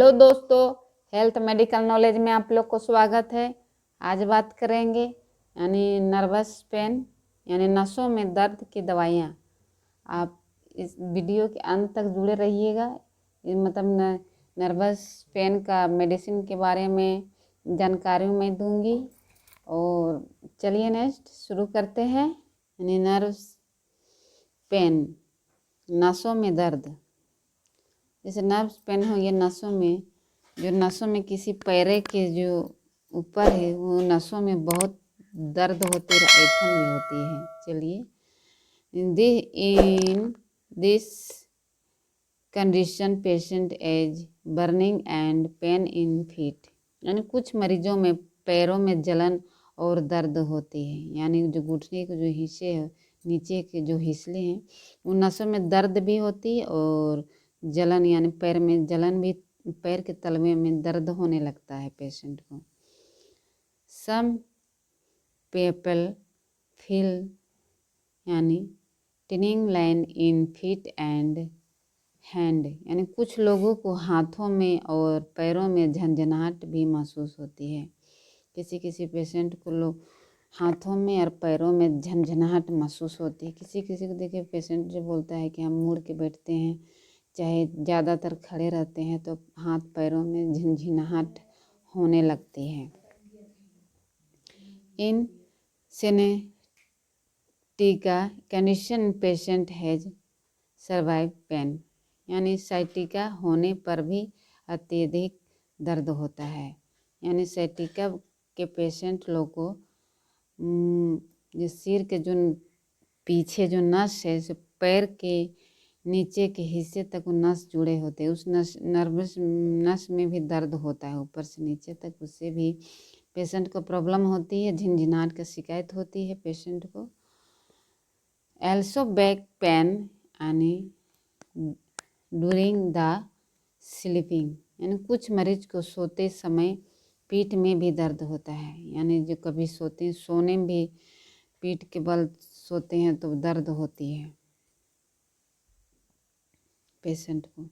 Hello दोस्तों, health medical knowledge में आप लोग को स्वागत है। आज बात करेंगे यानी नर्वस पेन यानी नसों में दर्द की दवाइयाँ। आप इस वीडियो के अंत तक जुड़े रहिएगा। मतलब नर्वस पेन का मेडिसिन के बारे में जानकारी मैं दूंगी। और चलिए नेक्स्ट शुरू करते हैं। यानी नर्वस पेन, नसों में दर्द। जैसे नर्व्स पेन हो, ये नसों में किसी पैरे के जो ऊपर है वो नसों में बहुत दर्द होती है, ऐठन भी होती है। चलिए, in this condition patient has burning and pain in feet. यानी कुछ मरीजों में पैरों में जलन और दर्द होती है। यानी जो घुटने के जो हिस्से है, नीचे के जो हिस्से हैं, उन नसों में दर्द भी होती है और जलन, यानी पैर में जलन भी, पैर के तलवे में दर्द होने लगता है पेशेंट को। सम पीपल फील यानी tinning line in feet and hand. यानी कुछ लोगों को हाथों में और पैरों में झंझनाहट भी महसूस होती है। किसी किसी पेशेंट को लोग हाथों में और पैरों में झंझनाहट महसूस होती है। किसी किसी को देखिए पेशेंट जो बोलता है कि हम मुड़ के बैठते हैं, चाहे ज़्यादातर खड़े रहते हैं, तो हाथ पैरों में झंझनाहट होने लगती है। In sciatica condition patient has severe pain. यानी साइटिका होने पर भी अत्यधिक दर्द होता है। यानी साइटिका के पेशेंट लोग को जो सिर के जो पीछे जो नस है, जो पैर के नीचे के हिस्से तक वो नस जुड़े होते हैं, उस नर्वस नस में भी दर्द होता है ऊपर से नीचे तक। उससे भी पेशेंट को प्रॉब्लम होती है, झिनझिनाहट की शिकायत होती है पेशेंट को। एल्सो बैक पेन यानी ड्यूरिंग द स्लीपिंग। यानी कुछ मरीज को सोते समय पीठ में भी दर्द होता है। यानी जो कभी सोते हैं, सोने में भी पीठ के बल सोते हैं तो दर्द होती है पेशेंट को।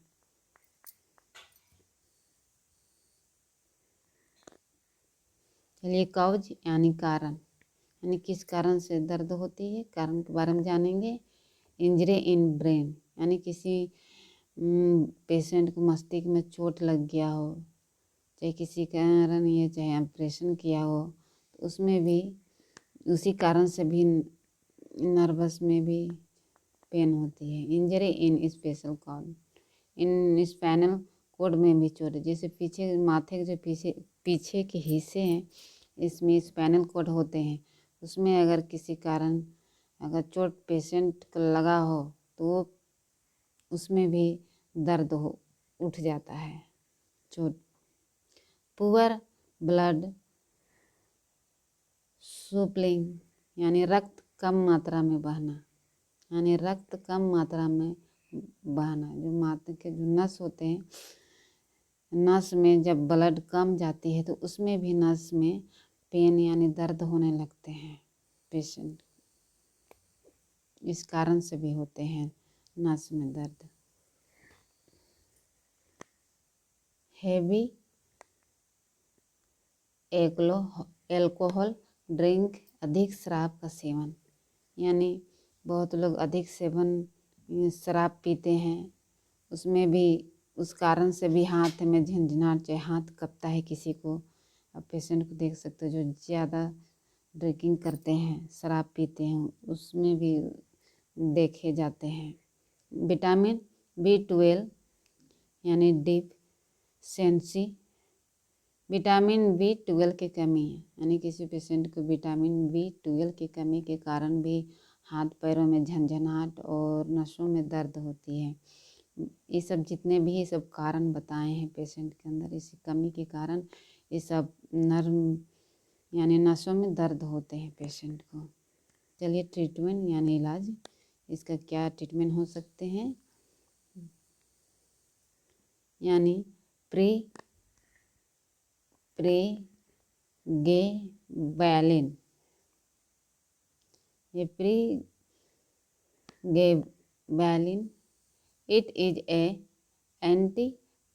चलिए, कॉज यानी कारण, यानी किस कारण से दर्द होती है, कारण के बारे में जानेंगे। इंजरी इन ब्रेन, यानी किसी पेशेंट को मस्तिष्क में चोट लग गया हो, चाहे किसी कारण ये चाहे ऑपरेशन किया हो, तो उसमें भी उसी कारण से भी नर्वस में भी पेन होती है। Injury in special cord, in spinal cord में भी चोट, जैसे पीछे माथे के जो पीछे के हिस्से हैं, इसमें स्पाइनल कोड होते हैं, उसमें अगर किसी कारण अगर चोट पेशेंट को लगा हो तो उसमें भी दर्द उठ जाता है चोट। पुअर ब्लड सप्लाइंग, यानी रक्त कम मात्रा में बहना। यानी रक्त कम मात्रा में बहना, जो माथे के जो नस होते हैं, नस में जब ब्लड कम जाती है तो उसमें भी नस में पेन यानी दर्द होने लगते हैं पेशेंट। इस कारण से भी होते हैं नस में दर्द। हेवी एल्कोहल ड्रिंक, अधिक शराब का सेवन। यानी बहुत लोग अधिक सेवन शराब पीते हैं, उसमें भी उस कारण से भी हाथ में झंझनाहट, चाहे हाथ कँपता है किसी को। अब पेशेंट को देख सकते हो जो ज़्यादा ड्रिंकिंग करते हैं, शराब पीते हैं, उसमें भी देखे जाते हैं। विटामिन B12 यानी डिफिशिएंसी, विटामिन B12 की कमी है। यानी किसी पेशेंट को विटामिन B12 की कमी के कारण भी हाथ पैरों में झंझनाहट और नसों में दर्द होती है। ये सब जितने भी ये सब कारण बताए हैं पेशेंट के अंदर, इसी कमी के कारण ये सब नर्व यानी नसों में दर्द होते हैं पेशेंट को। चलिए, ट्रीटमेंट यानी इलाज, इसका क्या ट्रीटमेंट हो सकते हैं। यानी प्रेगेबैलिन, ये pregabalin, it is a anti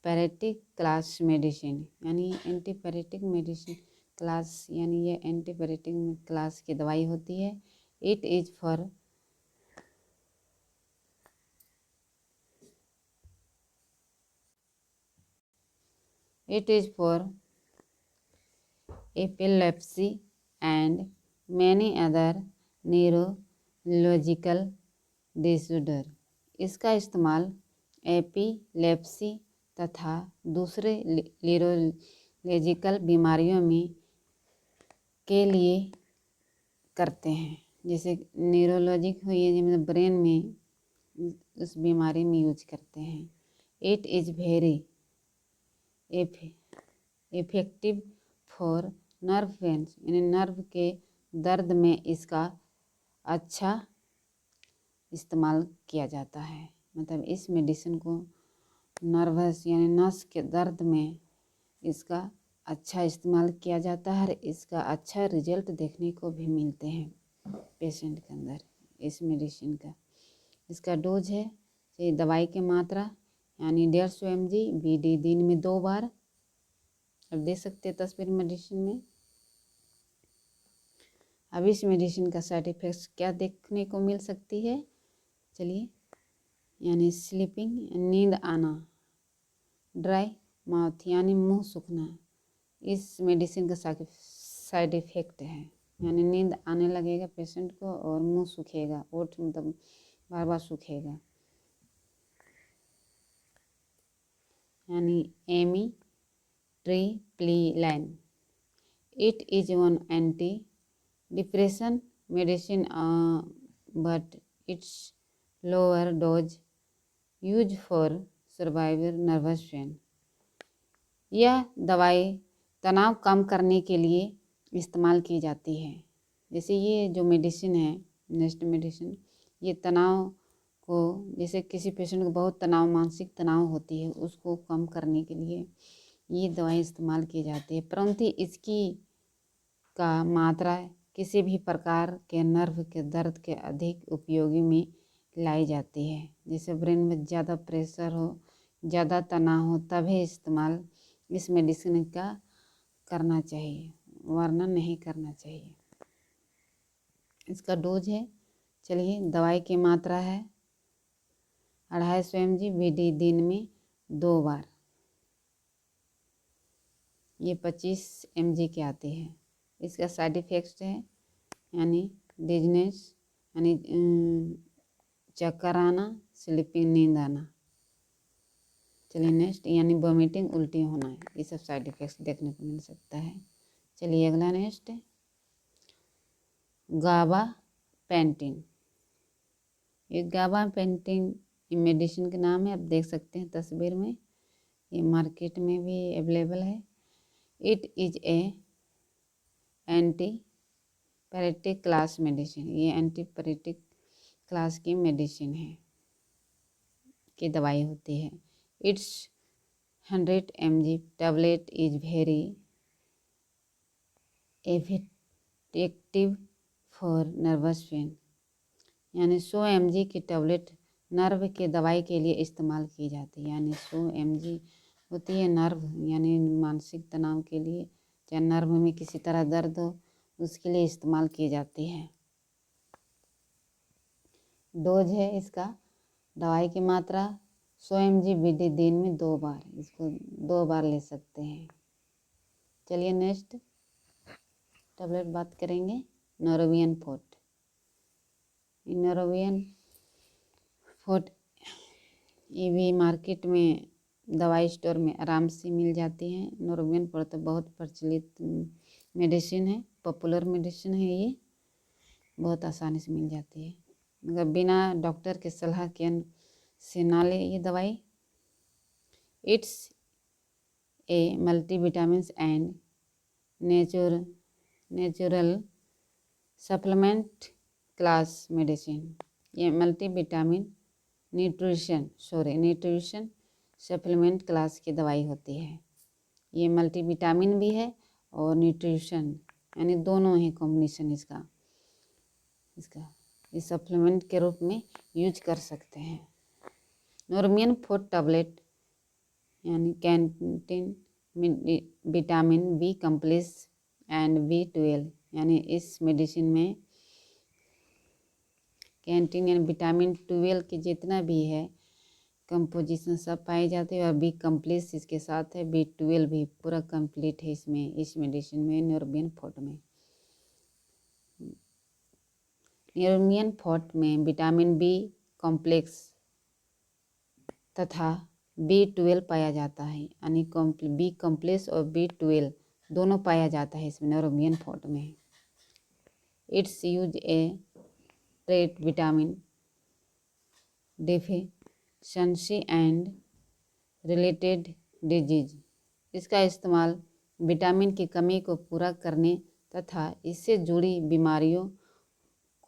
paretic class medicine, यानी एंटीपैरेटिक मेडिसिन क्लास, यानी ये एंटीपैरेटिक क्लास की दवाई होती है। It is for epilepsy and many other neurological disorder. इसका इस्तेमाल एपिलेप्सी तथा दूसरे न्यूरोलॉजिकल बीमारियों में के लिए करते हैं। जैसे न्यूरोलॉजिक हुई है, मतलब ब्रेन में, उस बीमारी में यूज करते हैं। It is very effective for nerve pains, यानी नर्व के दर्द में इसका अच्छा इस्तेमाल किया जाता है। मतलब इस मेडिसिन को नर्वस यानी नस के दर्द में इसका अच्छा इस्तेमाल किया जाता है और इसका अच्छा रिजल्ट देखने को भी मिलते हैं पेशेंट के अंदर इस मेडिसिन का। इसका डोज है, ये दवाई की मात्रा यानी 150 mg BD दिन में 2 बार। अब देख सकते हैं तस्वीर मेडिसिन में। अब इस मेडिसिन का साइड इफ़ेक्ट्स क्या देखने को मिल सकती है, चलिए। यानी स्लीपिंग, नींद आना, ड्राई माउथ यानी मुंह सूखना, इस मेडिसिन का साइड इफ़ेक्ट है। यानी नींद आने लगेगा पेशेंट को और मुंह सूखेगा, ओठ मतलब बार बार सूखेगा। यानी amitriptyline, it is one anti depression medicine but it's lower dose use for survivor nervous pain. यह दवाई तनाव कम करने के लिए इस्तेमाल की जाती है। जैसे ये जो मेडिसिन है, नेक्स्ट मेडिसिन, ये तनाव को, जैसे किसी पेशेंट को बहुत तनाव, मानसिक तनाव होती है, उसको कम करने के लिए ये दवाई इस्तेमाल की जाती है। परंतु इसकी का मात्रा किसी भी प्रकार के नर्व के दर्द के अधिक उपयोगी में लाई जाती है। जैसे ब्रेन में ज़्यादा प्रेशर हो, ज़्यादा तनाव हो, तभी इस्तेमाल इस मेडिसिन का करना चाहिए, वरना नहीं करना चाहिए। इसका डोज है, चलिए, दवाई की मात्रा है 250 mg BD दिन में 2 बार। ये 25 mg की आती है। इसका साइड इफ़ेक्ट्स है, यानी डिजनेस यानी चक्कर आना, स्लीपिंग नींद आना। चलिए नेक्स्ट, यानी वॉमिटिंग, उल्टी होना, ये सब साइड इफ़ेक्ट्स देखने को मिल सकता है। चलिए अगला नेक्स्ट, गाबा पेंटिन। ये गाबा पेंटिन मेडिसिन का नाम है, आप देख सकते हैं तस्वीर में। ये मार्केट में भी अवेलेबल है। It is a antiparetic class medicine, ये एंटीपैरेटिक क्लास की मेडिसिन है, की दवाई होती है। It's 100 mg tablet is very effective for nervous pain, यानी 100 mg की टैबलेट नर्व के दवाई के लिए इस्तेमाल की जाती है। यानी 100 mg होती है नर्व यानी मानसिक तनाव के लिए, चाहे नर्व में किसी तरह दर्द हो, उसके लिए इस्तेमाल की जाती है। डोज है इसका, दवाई की मात्रा 100 mg BD दिन में 2 बार, इसको 2 बार ले सकते हैं। चलिए नेक्स्ट टैबलेट बात करेंगे, नोरोवियन फोर्ट। नोरोवियन फोर्ट ये भी मार्केट में दवाई स्टोर में आराम से मिल जाती हैं। नोरोवियन फोर्ट तो बहुत प्रचलित मेडिसिन है, पॉपुलर मेडिसिन है, ये बहुत आसानी से मिल जाती है, मगर बिना डॉक्टर के सलाह के से ना ले ये दवाई। It's a multivitamins and natural supplement class medicine. ये मल्टीविटामिन न्यूट्रिशन सप्लीमेंट क्लास की दवाई होती है। ये मल्टीविटामिन भी है और न्यूट्रिशन यानी दोनों ही कॉम्बिनेशन इसका इस सप्लीमेंट के रूप में यूज कर सकते हैं। नोरोवियन फोर्ट टैबलेट यानी contain vitamin B complex and B12, यानी इस मेडिसिन में कैंटीन यानी विटामिन 12 के जितना भी है कंपोजिशन सब पाए जाते हैं, और बी कॉम्प्लेक्स इसके साथ है, B12 भी पूरा कंप्लीट है इसमें, इस मेडिसिन में न्यूरोबियन फोर्ट में। न्यूरोबियन फोर्ट में विटामिन बी कॉम्प्लेक्स तथा B12 पाया जाता है, यानी बी कॉम्प्लेक्स और B12 दोनों पाया जाता है इसमें न्यूरोबियन फोर्ट में। It's use A treat vitamin deficiency and related disease. इसका इस्तेमाल विटामिन की कमी को पूरा करने तथा इससे जुड़ी बीमारियों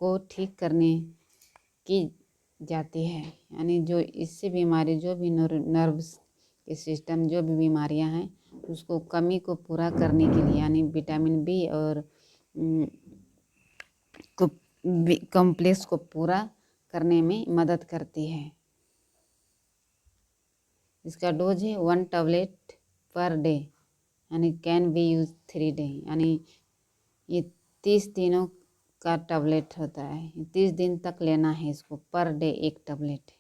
को ठीक करने की जाती है, यानी जो इससे बीमारी जो भी नर्व्स के सिस्टम जो भी बीमारियां हैं उसको कमी को पूरा करने के लिए, यानी विटामिन बी और कॉम्प्लेक्स को पूरा करने में मदद करती है। इसका डोज है 1 टैबलेट पर डे, यानी कैन बी यूज 3 डे, यानी ये 30 दिनों का टैबलेट होता है, 30 दिन तक लेना है इसको, पर डे 1 टैबलेट।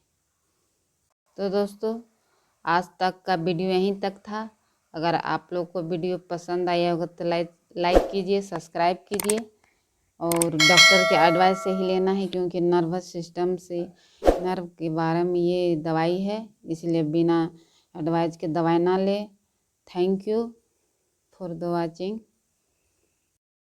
तो दोस्तों आज तक का वीडियो यहीं तक था। अगर आप लोग को वीडियो पसंद आया होगा तो लाइक कीजिए, सब्सक्राइब कीजिए, और डॉक्टर के एडवाइस से ही लेना है, क्योंकि नर्वस सिस्टम से नर्व के बारे में ये दवाई है, इसलिए बिना एडवाइस के दवाई ना ले। Thank you for the watching.